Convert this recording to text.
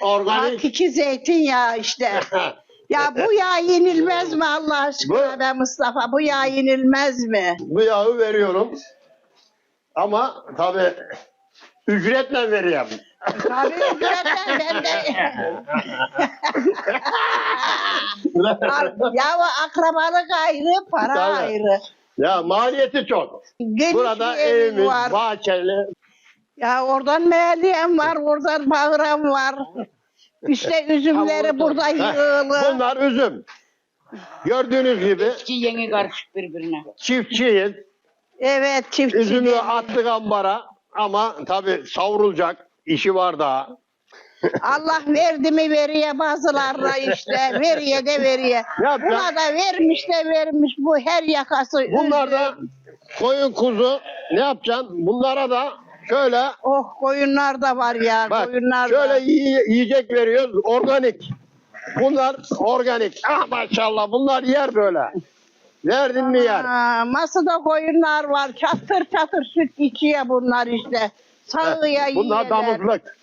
Organik. Hakiki zeytinyağı işte. Ya bu yağ yenilmez mi Allah aşkına be Mustafa? Bu yağ yenilmez mi? Bu yağı veriyorum. Ama tabii ücretle veriyorum. Tabii ücretten ben de. Ya akrabalık ayrı, para Tabii. ayrı. Ya maliyeti çok. Geniş Burada bir evin evimiz, var. bahçeli. Ya oradan meğerleyen var, oradan bağıran var. İşte üzümleri burada yığılı. Bunlar üzüm. Gördüğünüz gibi İki yeni karışık birbirine. çiftçiyiz. Evet çiftçi. Üzümü attık ambara ama tabii savrulacak. İşi var daha. Allah verdi mi veriye bazılarına işte. Veriye de veriye. Ne yapacak? Buna da vermiş de vermiş. Bu her yakası Bunlar üzüm. da koyun kuzu. Ne yapacaksın? Bunlara da şöyle Oh koyunlar da var ya. bak Koyunlar şöyle da. yiyecek veriyoruz. Organik. Bunlar organik. Ah maşallah bunlar yer böyle. Verdin mi yer? Masada koyunlar var. Çatır çatır süt içiyor bunlar işte. Sağıya Bunlar yiyorlar. damızlık.